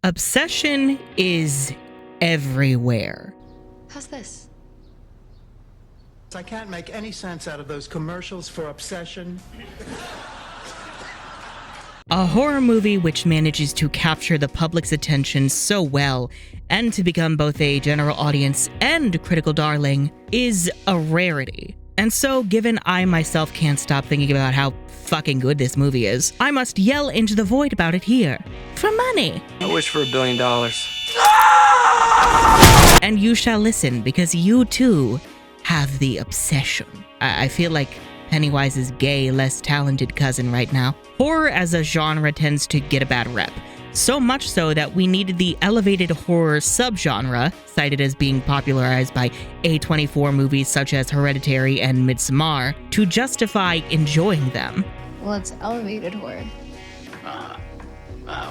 Obsession is everywhere. How's this? I can't make any sense out of those commercials for Obsession. A horror movie which manages to capture the public's attention so well and to become both a general audience and critical darling is a rarity. And so, given I myself can't stop thinking about how fucking good this movie is, I must yell into the void about it here. For money! I wish for $1 billion. And you shall listen, because you too have the obsession. I feel like Pennywise's gay, less talented cousin right now. Horror as a genre tends to get a bad rep. So much so that we needed the elevated horror subgenre, cited as being popularized by A24 movies such as Hereditary and Midsommar, to justify enjoying them. Well, it's elevated horror.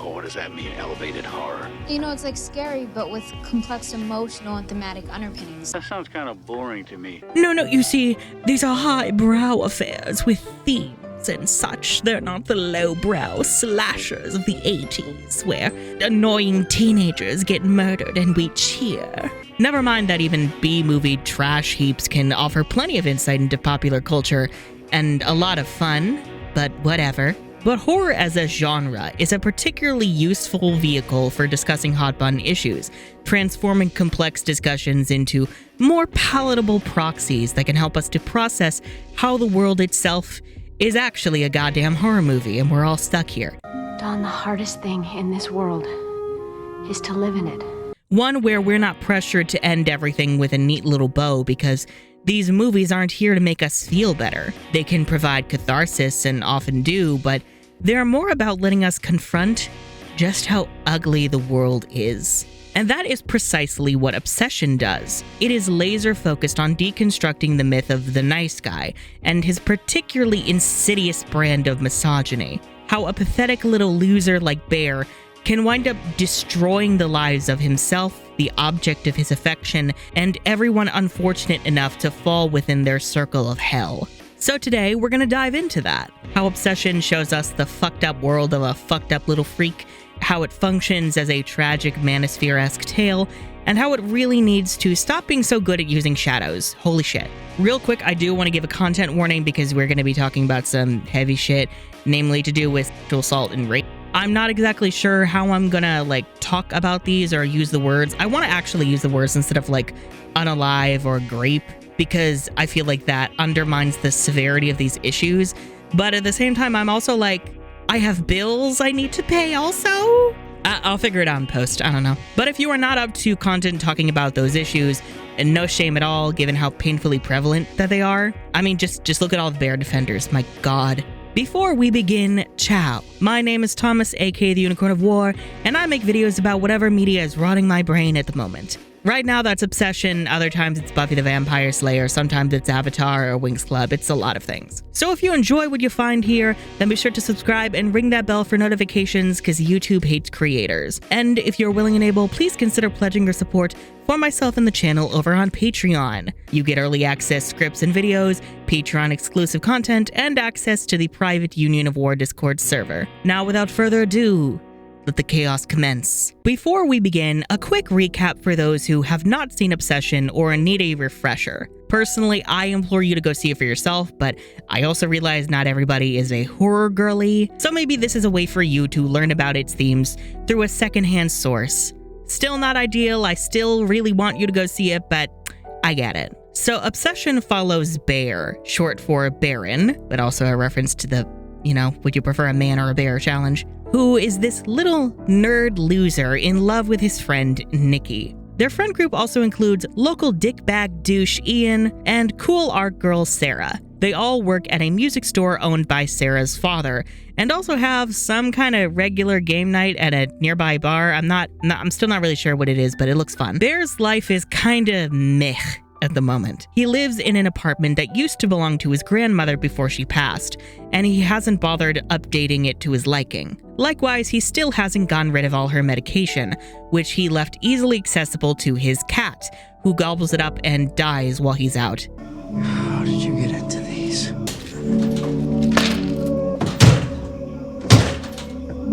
What does that mean, elevated horror? You know, it's like scary, but with complex emotional and thematic underpinnings. That sounds kind of boring to me. No, you see, these are highbrow affairs with themes and such. They're not the lowbrow slashers of the 80s, where annoying teenagers get murdered and we cheer. Never mind that even B-movie trash heaps can offer plenty of insight into popular culture and a lot of fun, but whatever. But horror as a genre is a particularly useful vehicle for discussing hot-button issues, transforming complex discussions into more palatable proxies that can help us to process how the world itself is actually a goddamn horror movie and we're all stuck here. Don, the hardest thing in this world is to live in it. One where we're not pressured to end everything with a neat little bow because these movies aren't here to make us feel better. They can provide catharsis and often do, but they're more about letting us confront just how ugly the world is. And that is precisely what Obsession does. It is laser focused on deconstructing the myth of the nice guy and his particularly insidious brand of misogyny. How a pathetic little loser like Bear can wind up destroying the lives of himself, the object of his affection, and everyone unfortunate enough to fall within their circle of hell. So today, we're gonna dive into that. How Obsession shows us the fucked up world of a fucked up little freak, how it functions as a tragic manosphere-esque tale, and how it really needs to stop being so good at using shadows. Holy shit. Real quick, I do want to give a content warning because we're gonna be talking about some heavy shit, namely to do with sexual assault and rape. I'm not exactly sure how I'm gonna talk about these or use the words. I want to actually use the words instead of unalive or grape, because I feel like that undermines the severity of these issues. But at the same time, I'm also I have bills I need to pay also. I'll figure it out in post, I don't know. But if you are not up to content talking about those issues, and no shame at all given how painfully prevalent that they are, I mean, just look at all the bear defenders, my god. Before we begin, ciao. My name is Thomas, aka the Unicorn of War, and I make videos about whatever media is rotting my brain at the moment. Right now, that's Obsession, other times it's Buffy the Vampire Slayer, sometimes it's Avatar or Winx Club, it's a lot of things. So if you enjoy what you find here, then be sure to subscribe and ring that bell for notifications, because YouTube hates creators. And if you're willing and able, please consider pledging your support for myself and the channel over on Patreon. You get early access scripts and videos, Patreon exclusive content, and access to the private Union of War Discord server. Now without further ado, let the chaos commence. Before we begin, a quick recap for those who have not seen Obsession or need a refresher. Personally, I implore you to go see it for yourself, but I also realize not everybody is a horror girly, so maybe this is a way for you to learn about its themes through a secondhand source. Still not ideal, I still really want you to go see it, but I get it. So Obsession follows Bear, short for Baron, but also a reference to the, would you prefer a man or a bear challenge, who is this little nerd loser in love with his friend Nikki. Their friend group also includes local dickbag douche Ian and cool art girl Sarah. They all work at a music store owned by Sarah's father, and also have some kind of regular game night at a nearby bar. I'm still not really sure what it is, but it looks fun. Bear's life is kinda meh at the moment. He lives in an apartment that used to belong to his grandmother before she passed, and he hasn't bothered updating it to his liking. Likewise, he still hasn't gotten rid of all her medication, which he left easily accessible to his cat, who gobbles it up and dies while he's out. How did you get into these?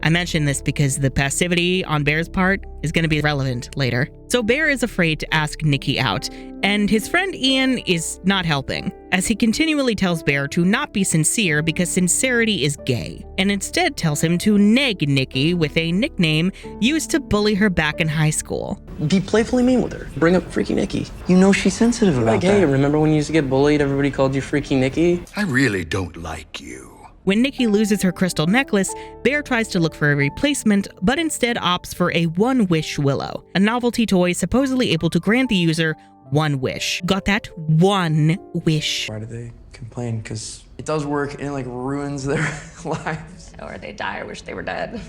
I mention this because the passivity on Bear's part is going to be relevant later. So Bear is afraid to ask Nikki out, and his friend Ian is not helping, as he continually tells Bear to not be sincere because sincerity is gay, and instead tells him to neg Nikki with a nickname used to bully her back in high school. Be playfully mean with her. Bring up Freaky Nikki. You know she's sensitive about that. Hey, remember when you used to get bullied, everybody called you Freaky Nikki? I really don't like you. When Nikki loses her crystal necklace, Bear tries to look for a replacement, but instead opts for a One-Wish Willow, a novelty toy supposedly able to grant the user one wish. Got that? One wish. Why do they complain? Because it does work and it like ruins their lives. Or they die or wish they were dead.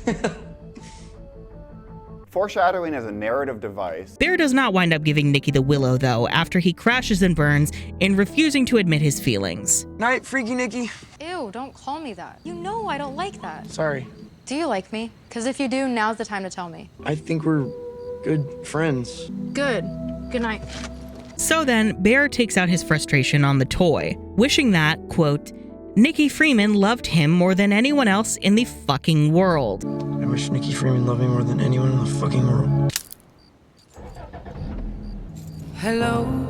Foreshadowing as a narrative device. Bear does not wind up giving Nikki the willow, though, after he crashes and burns in refusing to admit his feelings. Night, Freaky Nikki. Ew, don't call me that. You know I don't like that. Sorry. Do you like me? Because if you do, now's the time to tell me. I think we're good friends. Good. Good night. So then, Bear takes out his frustration on the toy, wishing that, quote, Nikki Freeman loved him more than anyone else in the fucking world. I wish Nikki Freeman loved me more than anyone in the fucking world. Hello.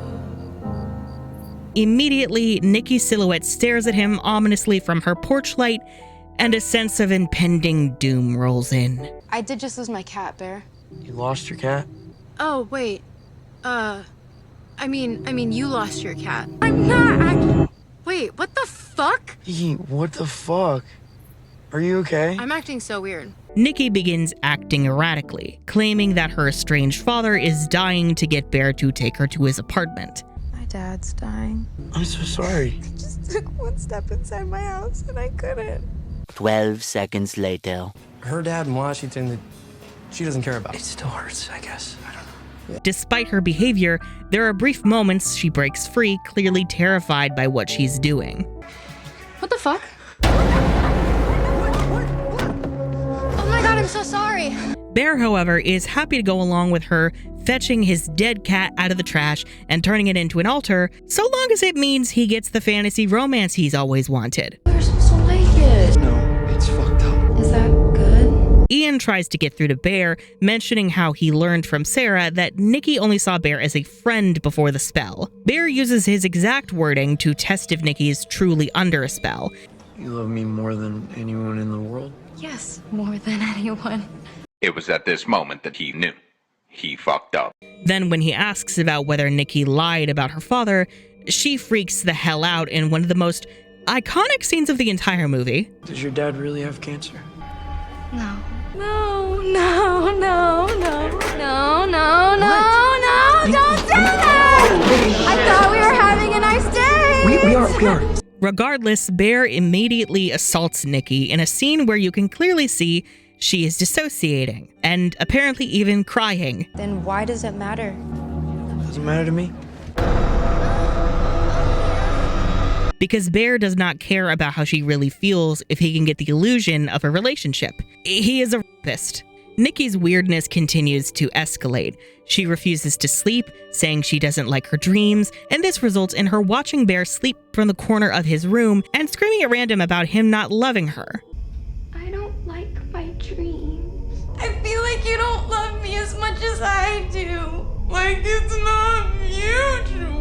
Immediately, Nikki's silhouette stares at him ominously from her porch light, and a sense of impending doom rolls in. I did just lose my cat, Bear. You lost your cat? Oh, wait. I mean, you lost your cat. I'm not Wait, what the fuck? Nikki, what the fuck? Are you okay? I'm acting so weird. Nikki begins acting erratically, claiming that her estranged father is dying to get Bear to take her to his apartment. My dad's dying. I'm so sorry. I just took one step inside my house and I couldn't. 12 seconds later. Her dad in Washington, she doesn't care about. It still hurts, I guess. I don't know. Despite her behavior, there are brief moments she breaks free, clearly terrified by what she's doing. What the fuck? Oh my god, I'm so sorry. Bear, however, is happy to go along with her fetching his dead cat out of the trash and turning it into an altar, so long as it means he gets the fantasy romance he's always wanted. We're supposed to like it. No, it's fucked up. Is that good? Ian tries to get through to Bear, mentioning how he learned from Sarah that Nikki only saw Bear as a friend before the spell. Bear uses his exact wording to test if Nikki is truly under a spell. You love me more than anyone in the world? Yes, more than anyone. It was at this moment that he knew. He fucked up. Then when he asks about whether Nikki lied about her father, she freaks the hell out in one of the most iconic scenes of the entire movie. Does your dad really have cancer? No. No, no, no, no, no, no, no, don't do that! I thought we were having a nice day! We are. Regardless, Bear immediately assaults Nikki in a scene where you can clearly see she is dissociating, and apparently even crying. Then why does it matter? Doesn't matter to me. Because Bear does not care about how she really feels if he can get the illusion of a relationship. He is a rapist. Nikki's weirdness continues to escalate. She refuses to sleep, saying she doesn't like her dreams, and this results in her watching Bear sleep from the corner of his room and screaming at random about him not loving her. I don't like my dreams. I feel like you don't love me as much as I do. Like it's not mutual.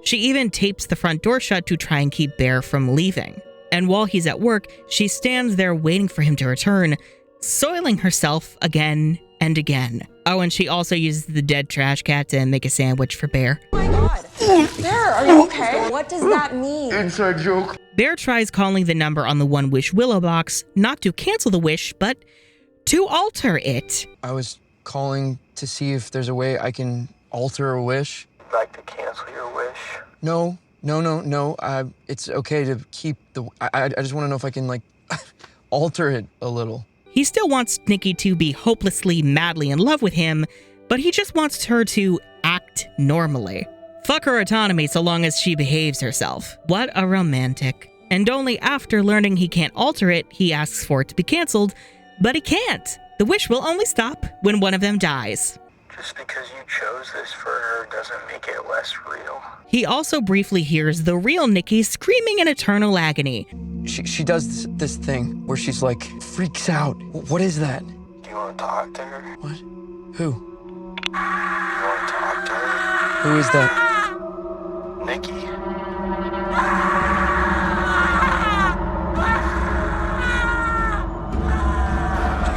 She even tapes the front door shut to try and keep Bear from leaving. And while he's at work, she stands there waiting for him to return, soiling herself again and again. Oh, and she also uses the dead trash cat to make a sandwich for Bear. Oh my god. Bear, are you okay? What does that mean? Inside joke. Bear tries calling the number on the One-Wish Willow box, not to cancel the wish, but to alter it. I was calling to see if there's a way I can alter a wish. Like to cancel your wish? No. It's okay to keep the. I just want to know if I can like alter it a little. He still wants Nikki to be hopelessly, madly in love with him, but he just wants her to act normally. Fuck her autonomy so long as she behaves herself. What a romantic. And only after learning he can't alter it, he asks for it to be canceled, but he can't. The wish will only stop when one of them dies. Just because you chose this for her doesn't make it less real. He also briefly hears the real Nikki screaming in eternal agony. She does this thing where she's like, freaks out. What is that? Do you want to talk to her? What? Who? You want to talk to her? Who is that? Nikki. Do you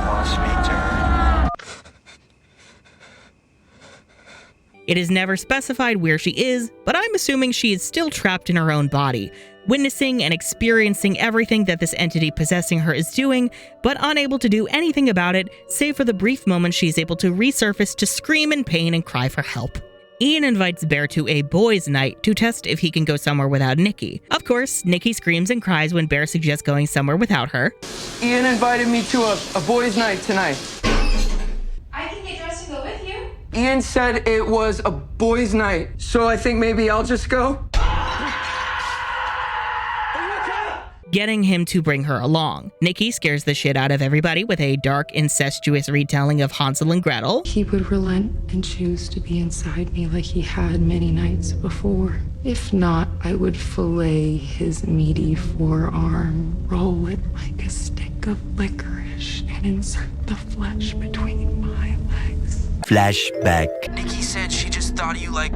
want to speak to her? It is never specified where she is, but I'm assuming she is still trapped in her own body, witnessing and experiencing everything that this entity possessing her is doing, but unable to do anything about it, save for the brief moment she is able to resurface to scream in pain and cry for help. Ian invites Bear to a boys' night to test if he can go somewhere without Nikki. Of course, Nikki screams and cries when Bear suggests going somewhere without her. Ian invited me to a boys' night tonight. I can get dressed and go with you. Ian said it was a boys' night, so I think maybe I'll just go. Getting him to bring her along. Nikki scares the shit out of everybody with a dark, incestuous retelling of Hansel and Gretel. He would relent and choose to be inside me like he had many nights before. If not, I would fillet his meaty forearm, roll it like a stick of licorice, and insert the flesh between my legs. Flashback. Nikki said she just thought of you like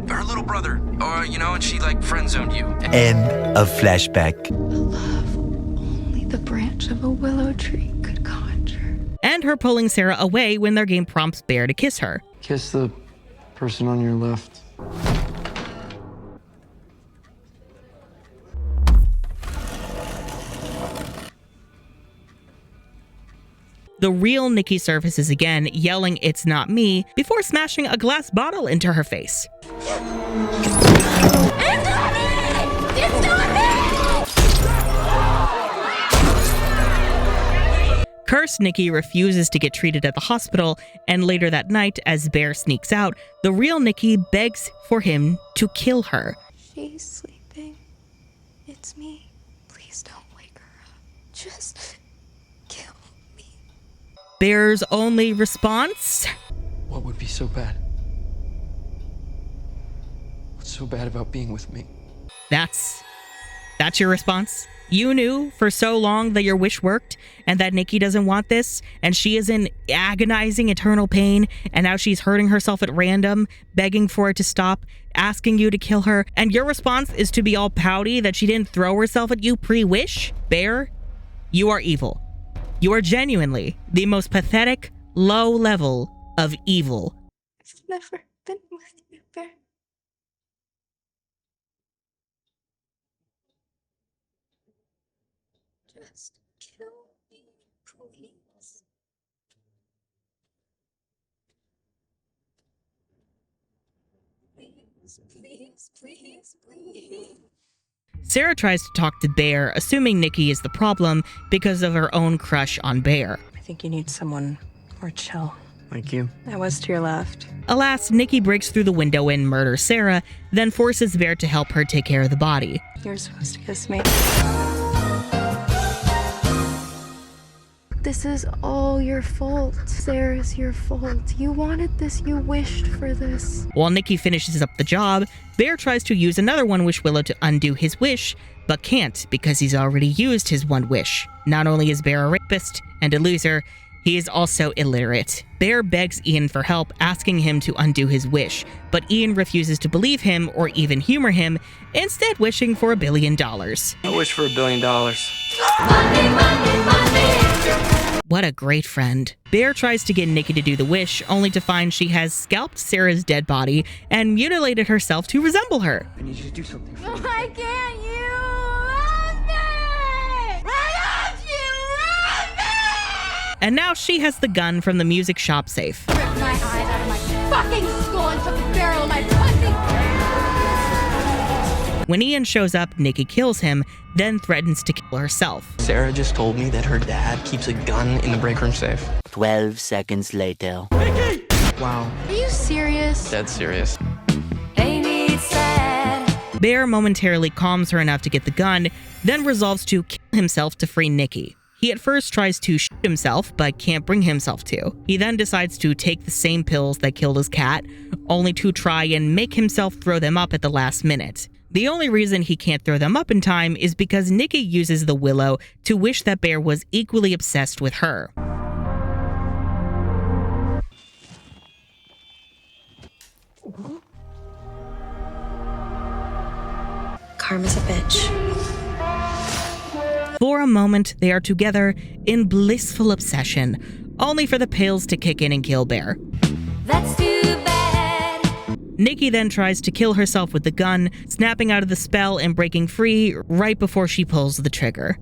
her little brother, or, and she like friend-zoned you. End of flashback. A love only the branch of a willow tree could conjure. And her pulling Sarah away when their game prompts Bear to kiss her. Kiss the person on your left. The real Nikki surfaces again, yelling, "It's not me," before smashing a glass bottle into her face. It's not me! It's not me! Cursed Nikki refuses to get treated at the hospital, and later that night, as Bear sneaks out, the real Nikki begs for him to kill her. She's sleeping. It's me. Please don't wake her up. Just kill me. Bear's only response? What would be so bad? What's so bad about being with me? That's your response? You knew for so long that your wish worked and that Nikki doesn't want this and she is in agonizing eternal pain and now she's hurting herself at random, begging for it to stop, asking you to kill her, and your response is to be all pouty that she didn't throw herself at you pre-wish? Bear, you are evil. You are genuinely the most pathetic, low level of evil. I've never been with you, Bear. Just kill me, please. Please, please, please. Sarah tries to talk to Bear, assuming Nikki is the problem because of her own crush on Bear. I think you need someone more chill. Thank you. I was to your left. Alas, Nikki breaks through the window and murders Sarah, then forces Bear to help her take care of the body. You were supposed to kiss me. This is all your fault. Sarah's your fault. You wanted this. You wished for this. While Nikki finishes up the job, Bear tries to use another One-Wish Willow to undo his wish, but can't because he's already used his one wish. Not only is Bear a rapist and a loser, he is also illiterate. Bear begs Ian for help, asking him to undo his wish, but Ian refuses to believe him or even humor him, instead wishing for $1 billion. I wish for $1 billion. Money, money, money. What a great friend. Bear tries to get Nikki to do the wish, only to find she has scalped Sarah's dead body and mutilated herself to resemble her. I need you to do something for me. I can't. You love me. Why don't you love me? And now she has the gun from the music shop safe. Ripped my eyes out of my fucking skull and took the barrel of my pussy. When Ian shows up, Nikki kills him, then threatens to kill herself. Sarah just told me that her dad keeps a gun in the break room safe. 12 seconds later. Nikki! Wow. Are you serious? Dead serious. Ain't it sad? Bear momentarily calms her enough to get the gun, then resolves to kill himself to free Nikki. He at first tries to shoot himself, but can't bring himself to. He then decides to take the same pills that killed his cat, only to try and make himself throw them up at the last minute. The only reason he can't throw them up in time is because Nikki uses the willow to wish that Bear was equally obsessed with her. Karma's a bitch. For a moment, they are together in blissful obsession, only for the pills to kick in and kill Bear. That's too bad. Nikki then tries to kill herself with the gun, snapping out of the spell and breaking free right before she pulls the trigger.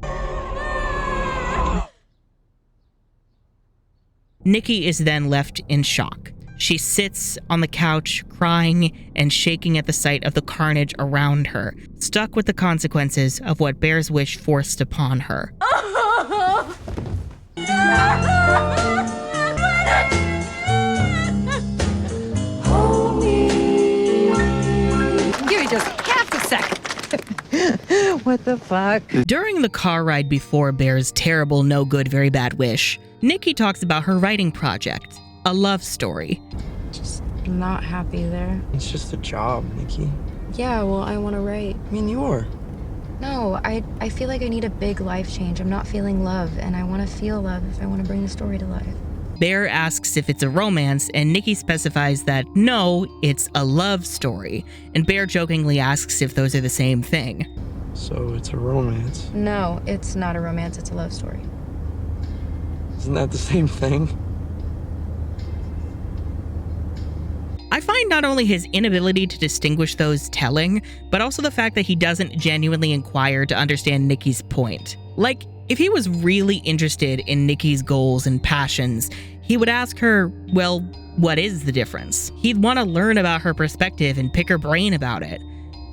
Nikki is then left in shock. She sits on the couch, crying and shaking at the sight of the carnage around her, stuck with the consequences of what Bear's wish forced upon her. Give me just half a second. What the fuck? During the car ride before Bear's terrible, no good, very bad wish, Nikki talks about her writing project, a love story. Just not happy there. It's just a job, Nikki. Yeah, well, I want to write. I mean, you are. No, I feel like I need a big life change. I'm not feeling love, and I want to feel love if I want to bring the story to life. Bear asks if it's a romance, and Nikki specifies that no, it's a love story. And Bear jokingly asks if those are the same thing. So it's a romance. No, it's not a romance, it's a love story. Isn't that the same thing? I find not only his inability to distinguish those telling, but also the fact that he doesn't genuinely inquire to understand Nikki's point. Like, if he was really interested in Nikki's goals and passions, he would ask her, well, what is the difference? He'd want to learn about her perspective and pick her brain about it.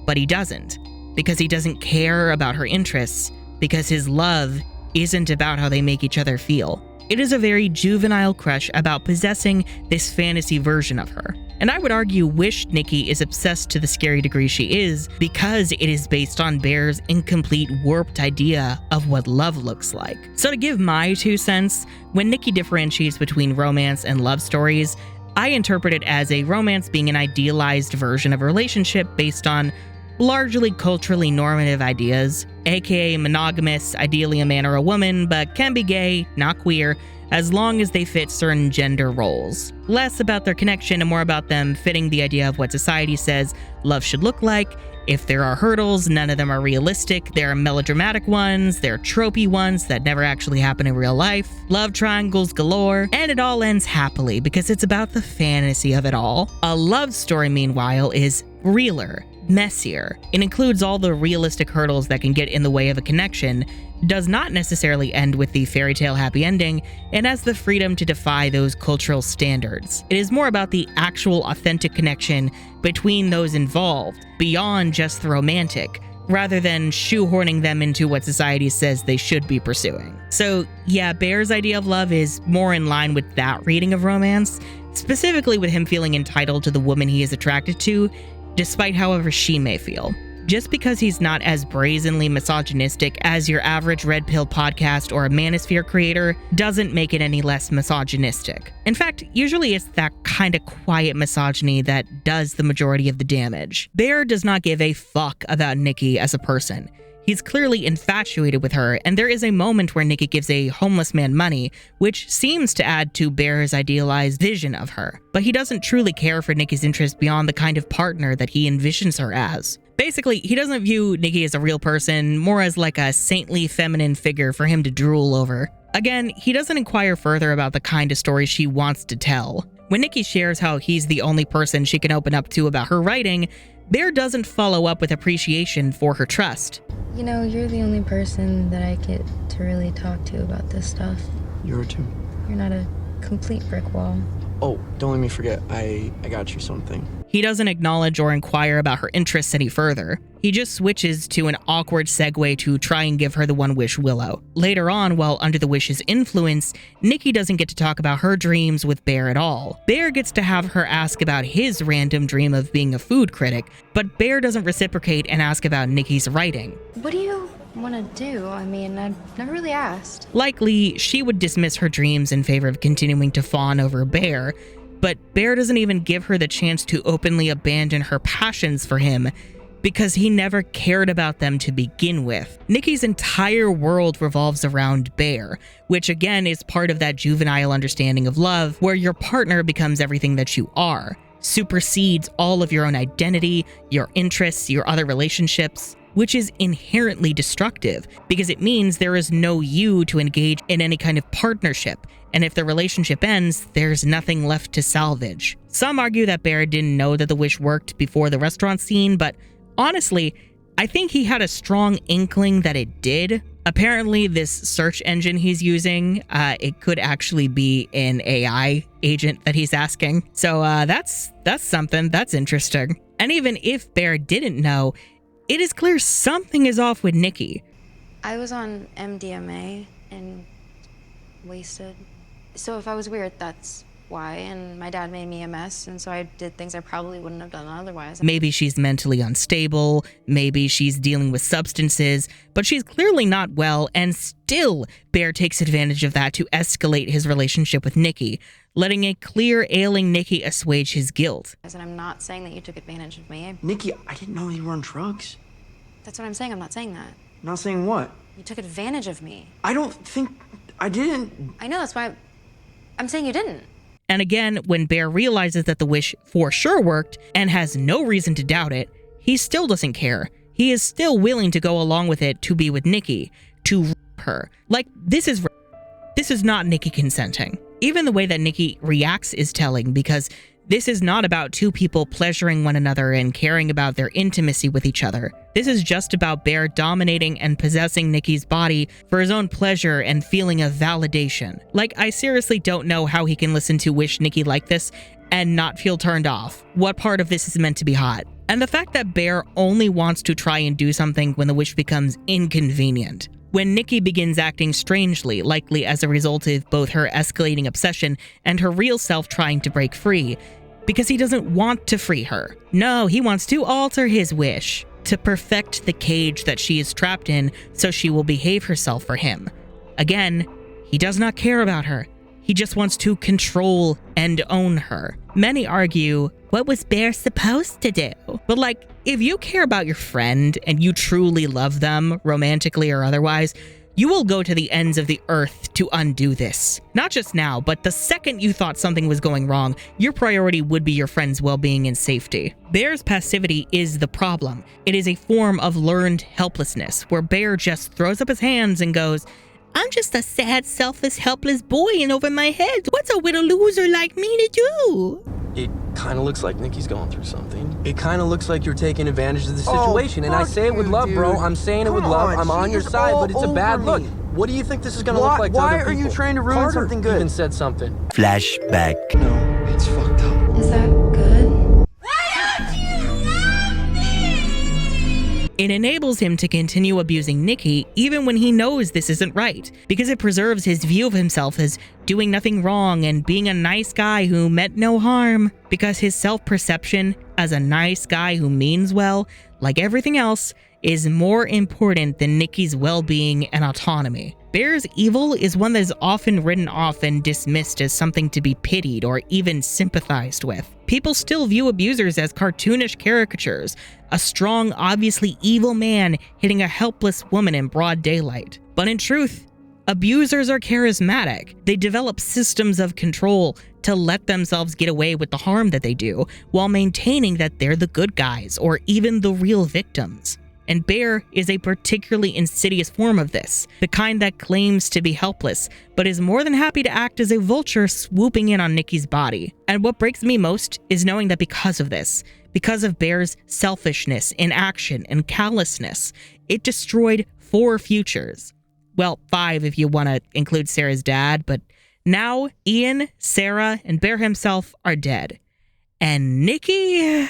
But he doesn't, because he doesn't care about her interests, because his love isn't about how they make each other feel. It is a very juvenile crush about possessing this fantasy version of her. And I would argue Wish Nikki is obsessed to the scary degree she is because it is based on Bear's incomplete, warped idea of what love looks like. So to give my 2 cents, when Nikki differentiates between romance and love stories, I interpret it as a romance being an idealized version of a relationship based on largely culturally normative ideas, aka monogamous, ideally a man or a woman, but can be gay, not queer, as long as they fit certain gender roles. Less about their connection and more about them fitting the idea of what society says love should look like. If there are hurdles, none of them are realistic. There are melodramatic ones, there are tropey ones that never actually happen in real life, love triangles galore, and it all ends happily because it's about the fantasy of it all. A love story, meanwhile, is realer, messier. It includes all the realistic hurdles that can get in the way of a connection, does not necessarily end with the fairy tale happy ending, and has the freedom to defy those cultural standards. It is more about the actual authentic connection between those involved, beyond just the romantic, rather than shoehorning them into what society says they should be pursuing. So yeah, Bear's idea of love is more in line with that reading of romance, specifically with him feeling entitled to the woman he is attracted to, despite however she may feel. Just because he's not as brazenly misogynistic as your average Red Pill podcast or a manosphere creator doesn't make it any less misogynistic. In fact, usually it's that kind of quiet misogyny that does the majority of the damage. Bear does not give a fuck about Nikki as a person. He's clearly infatuated with her, and there is a moment where Nikki gives a homeless man money, which seems to add to Bear's idealized vision of her. But he doesn't truly care for Nikki's interest beyond the kind of partner that he envisions her as. Basically, he doesn't view Nikki as a real person, more as like a saintly feminine figure for him to drool over. Again, he doesn't inquire further about the kind of story she wants to tell. When Nikki shares how he's the only person she can open up to about her writing, Bear doesn't follow up with appreciation for her trust. You know, you're the only person that I get to really talk to about this stuff. You're too. You're not a complete brick wall. Oh, don't let me forget, I got you something. He doesn't acknowledge or inquire about her interests any further. He just switches to an awkward segue to try and give her the One Wish willow. Later on, while under the wish's influence, Nikki doesn't get to talk about her dreams with Bear at all. Bear gets to have her ask about his random dream of being a food critic, but Bear doesn't reciprocate and ask about Nikki's writing. What do you want to do? I mean, I've never really asked. Likely, she would dismiss her dreams in favor of continuing to fawn over Bear, but Bear doesn't even give her the chance to openly abandon her passions for him because he never cared about them to begin with. Nikki's entire world revolves around Bear, which again is part of that juvenile understanding of love where your partner becomes everything that you are, supersedes all of your own identity, your interests, your other relationships, which is inherently destructive because it means there is no you to engage in any kind of partnership. And if the relationship ends, there's nothing left to salvage. Some argue that Bear didn't know that the wish worked before the restaurant scene, but honestly, I think he had a strong inkling that it did. Apparently, this search engine he's using, it could actually be an AI agent that he's asking. So that's something. That's interesting. And even if Bear didn't know, it is clear something is off with Nikki. I was on MDMA and wasted. So if I was weird, that's why. And my dad made me a mess, and so I did things I probably wouldn't have done otherwise. Maybe she's mentally unstable, maybe she's dealing with substances, but she's clearly not well, and still Bear takes advantage of that to escalate his relationship with Nikki, letting a clear ailing Nikki assuage his guilt. And I'm not saying that you took advantage of me. Nikki, I didn't know you were on drugs. That's what I'm saying. I'm not saying that. Not saying what? You took advantage of me. I don't think I didn't. I know, that's why I'm saying you didn't. And again, when Bear realizes that the wish for sure worked and has no reason to doubt it, he still doesn't care. He is still willing to go along with it to be with Nikki, to rape her. Like, this is not Nikki consenting. Even the way that Nikki reacts is telling, because this is not about two people pleasuring one another and caring about their intimacy with each other. This is just about Bear dominating and possessing Nikki's body for his own pleasure and feeling of validation. Like, I seriously don't know how he can listen to Wish Nikki like this and not feel turned off. What part of this is meant to be hot? And the fact that Bear only wants to try and do something when the wish becomes inconvenient. When Nikki begins acting strangely, likely as a result of both her escalating obsession and her real self trying to break free, because he doesn't want to free her. No, he wants to alter his wish, to perfect the cage that she is trapped in so she will behave herself for him. Again, he does not care about her. He just wants to control and own her. Many argue, what was Bear supposed to do? But like, if you care about your friend and you truly love them, romantically or otherwise, you will go to the ends of the earth to undo this. Not just now, but the second you thought something was going wrong, your priority would be your friend's well-being and safety. Bear's passivity is the problem. It is a form of learned helplessness, where Bear just throws up his hands and goes, I'm just a sad, selfless, helpless boy in over my head. What's a little loser like me to do? It kind of looks like Nikki's going through something. It kind of looks like you're taking advantage of the situation. And I say it with love, bro. I'm saying it with love. I'm on your side, but it's a bad look. What do you think this is going to look like to other people? Why are you trying to ruin something good? Even said something. Flashback. No, it's fucked up. Is that good? It enables him to continue abusing Nikki even when he knows this isn't right, because it preserves his view of himself as doing nothing wrong and being a nice guy who meant no harm, because his self-perception as a nice guy who means well, like everything else, is more important than Nikki's well-being and autonomy. Bear's evil is one that is often written off and dismissed as something to be pitied or even sympathized with. People still view abusers as cartoonish caricatures, a strong, obviously evil man hitting a helpless woman in broad daylight. But in truth, abusers are charismatic. They develop systems of control to let themselves get away with the harm that they do, while maintaining that they're the good guys or even the real victims. And Bear is a particularly insidious form of this, the kind that claims to be helpless, but is more than happy to act as a vulture swooping in on Nikki's body. And what breaks me most is knowing that because of this, because of Bear's selfishness, inaction, and callousness, it destroyed 4 futures. Well, 5 if you want to include Sarah's dad, but now Ian, Sarah, and Bear himself are dead. And Nikki...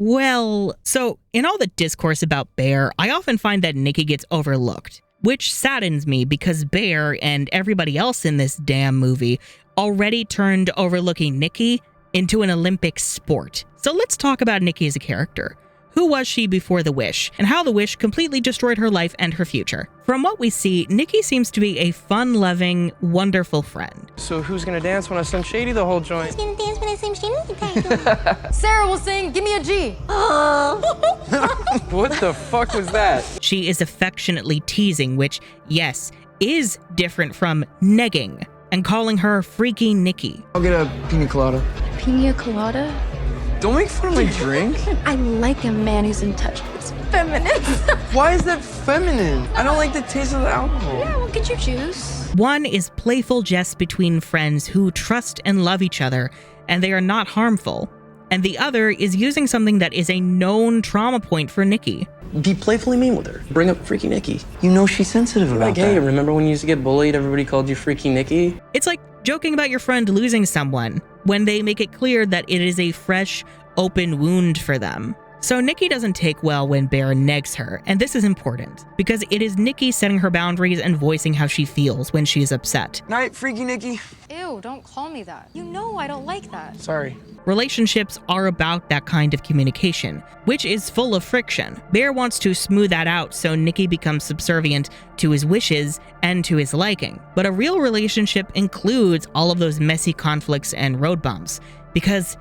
Well, so in all the discourse about Bear, I often find that Nikki gets overlooked, which saddens me because Bear and everybody else in this damn movie already turned overlooking Nikki into an Olympic sport. So let's talk about Nikki as a character. Who was she before the wish, and how the wish completely destroyed her life and her future? From what we see, Nikki seems to be a fun-loving, wonderful friend. So who's gonna dance when I sing Shady the whole joint? Who's gonna dance when I sing Shady? Sarah will sing, give me a G. What the fuck was that? She is affectionately teasing, which, yes, is different from negging, and calling her Freaky Nikki. I'll get a pina colada. Pina colada? Don't make fun of my drink. I like a man who's in touch with his feminine. Why is that feminine? I don't like the taste of the alcohol. Yeah, well, get your juice. One is playful jests between friends who trust and love each other, and they are not harmful. And the other is using something that is a known trauma point for Nikki. Be playfully mean with her. Bring up Freaky Nikki. You know she's sensitive about that. Hey, remember when you used to get bullied, everybody called you Freaky Nikki? It's like joking about your friend losing someone when they make it clear that it is a fresh, open wound for them. So Nikki doesn't take well when Bear negs her, and this is important because it is Nikki setting her boundaries and voicing how she feels when she is upset. Night, Freaky Nikki. Ew, don't call me that. You know I don't like that. Sorry. Relationships are about that kind of communication, which is full of friction. Bear wants to smooth that out so Nikki becomes subservient to his wishes and to his liking. But a real relationship includes all of those messy conflicts and road bumps, because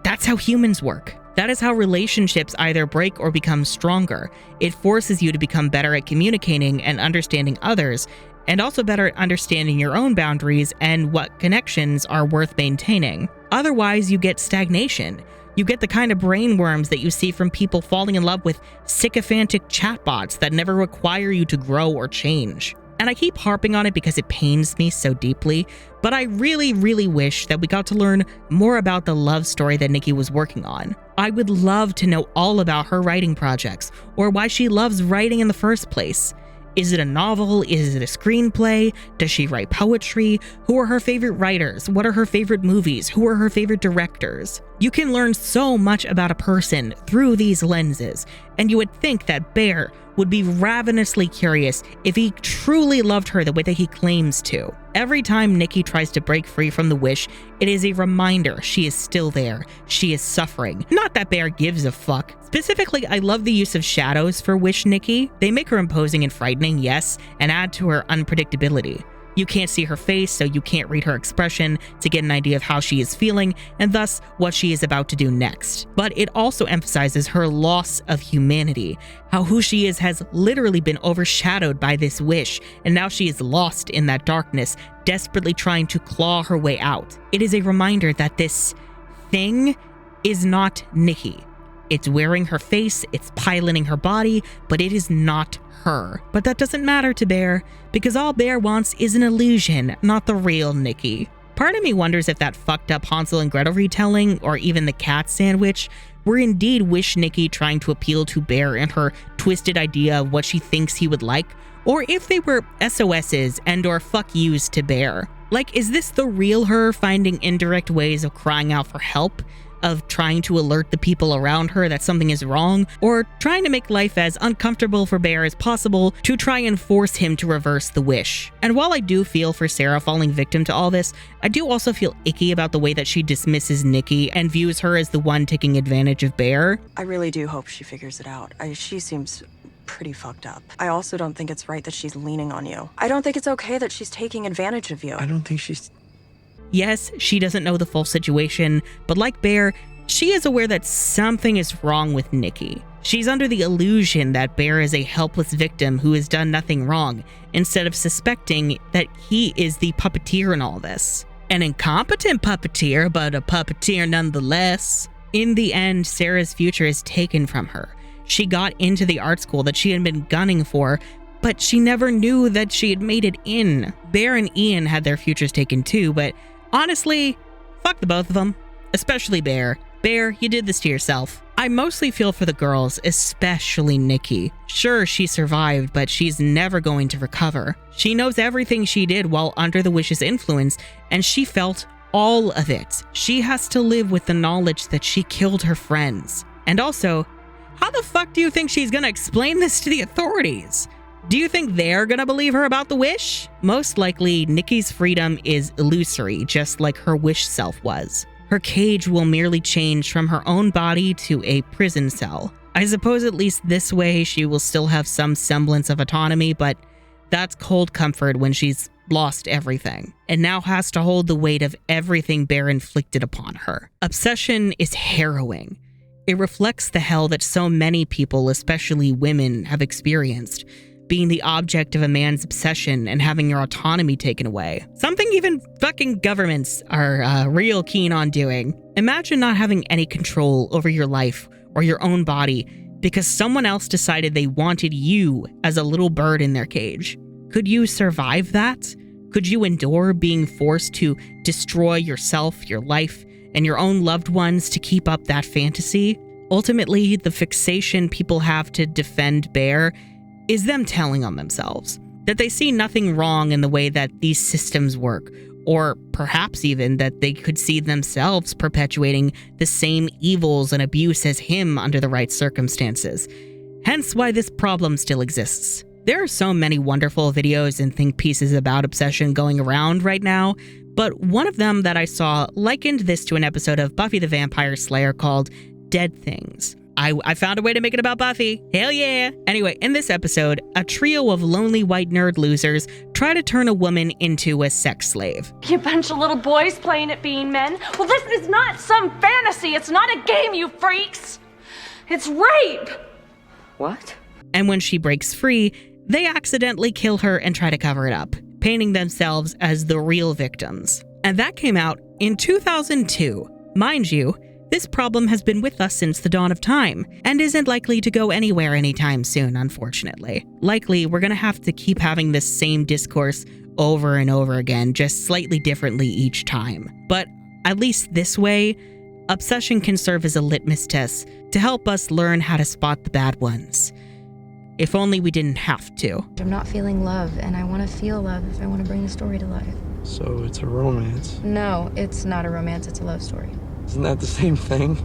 that's how humans work. That is how relationships either break or become stronger. It forces you to become better at communicating and understanding others, and also better at understanding your own boundaries and what connections are worth maintaining. Otherwise, you get stagnation. You get the kind of brain worms that you see from people falling in love with sycophantic chatbots that never require you to grow or change. And I keep harping on it because it pains me so deeply, but I really, really wish that we got to learn more about the love story that Nikki was working on. I would love to know all about her writing projects, or why she loves writing in the first place. Is it a novel? Is it a screenplay? Does she write poetry? Who are her favorite writers? What are her favorite movies? Who are her favorite directors? You can learn so much about a person through these lenses, and you would think that Bear would be ravenously curious if he truly loved her the way that he claims to. Every time Nikki tries to break free from the wish, it is a reminder she is still there. She is suffering. Not that Bear gives a fuck. Specifically, I love the use of shadows for Wish Nikki. They make her imposing and frightening, yes, and add to her unpredictability. You can't see her face, so you can't read her expression to get an idea of how she is feeling, and thus what she is about to do next. But it also emphasizes her loss of humanity, how who she is has literally been overshadowed by this wish, and now she is lost in that darkness, desperately trying to claw her way out. It is a reminder that this thing is not Nikki. It's wearing her face, it's piloting her body, but it is not her. But that doesn't matter to Bear, because all Bear wants is an illusion, not the real Nikki. Part of me wonders if that fucked up Hansel and Gretel retelling, or even the cat sandwich, were indeed Wish Nikki trying to appeal to Bear and her twisted idea of what she thinks he would like, or if they were SOSs and or fuck yous to Bear. Like, is this the real her finding indirect ways of crying out for help? Of trying to alert the people around her that something is wrong, or trying to make life as uncomfortable for Bear as possible to try and force him to reverse the wish. And while I do feel for Sarah falling victim to all this, I do also feel icky about the way that she dismisses Nikki and views her as the one taking advantage of Bear. I really do hope she figures it out. She seems pretty fucked up. I also don't think it's right that she's leaning on you. I don't think it's okay that she's taking advantage of you. I don't think she's... Yes, she doesn't know the full situation, but like Bear, she is aware that something is wrong with Nikki. She's under the illusion that Bear is a helpless victim who has done nothing wrong, instead of suspecting that he is the puppeteer in all this. An incompetent puppeteer, but a puppeteer nonetheless. In the end, Sarah's future is taken from her. She got into the art school that she had been gunning for, but she never knew that she had made it in. Bear and Ian had their futures taken too, but honestly, fuck the both of them. Especially Bear. Bear, you did this to yourself. I mostly feel for the girls, especially Nikki. Sure, she survived, but she's never going to recover. She knows everything she did while under the wish's influence, and she felt all of it. She has to live with the knowledge that she killed her friends. And also, how the fuck do you think she's gonna explain this to the authorities? Do you think they're gonna believe her about the wish? Most likely, Nikki's freedom is illusory, just like her wish self was. Her cage will merely change from her own body to a prison cell. I suppose at least this way she will still have some semblance of autonomy, but that's cold comfort when she's lost everything and now has to hold the weight of everything Bear inflicted upon her. Obsession is harrowing. It reflects the hell that so many people, especially women, have experienced, being the object of a man's obsession and having your autonomy taken away. Something even fucking governments are real keen on doing. Imagine not having any control over your life or your own body because someone else decided they wanted you as a little bird in their cage. Could you survive that? Could you endure being forced to destroy yourself, your life, and your own loved ones to keep up that fantasy? Ultimately, the fixation people have to defend Bear is them telling on themselves that they see nothing wrong in the way that these systems work, or perhaps even that they could see themselves perpetuating the same evils and abuse as him under the right circumstances. Hence why this problem still exists. There are so many wonderful videos and think pieces about obsession going around right now, but one of them that I saw likened this to an episode of Buffy the Vampire Slayer called Dead Things. I found a way to make it about Buffy. Hell yeah. Anyway, in this episode, a trio of lonely white nerd losers try to turn a woman into a sex slave. You bunch of little boys playing at being men? Well, this is not some fantasy. It's not a game, you freaks. It's rape. What? And when she breaks free, they accidentally kill her and try to cover it up, painting themselves as the real victims. And that came out in 2002. Mind you, this problem has been with us since the dawn of time, and isn't likely to go anywhere anytime soon, unfortunately. Likely, we're gonna have to keep having this same discourse over and over again, just slightly differently each time. But at least this way, obsession can serve as a litmus test to help us learn how to spot the bad ones. If only we didn't have to. I'm not feeling love, and I want to feel love if I want to bring the story to life. So it's a romance. No, it's not a romance, it's a love story. Isn't that the same thing?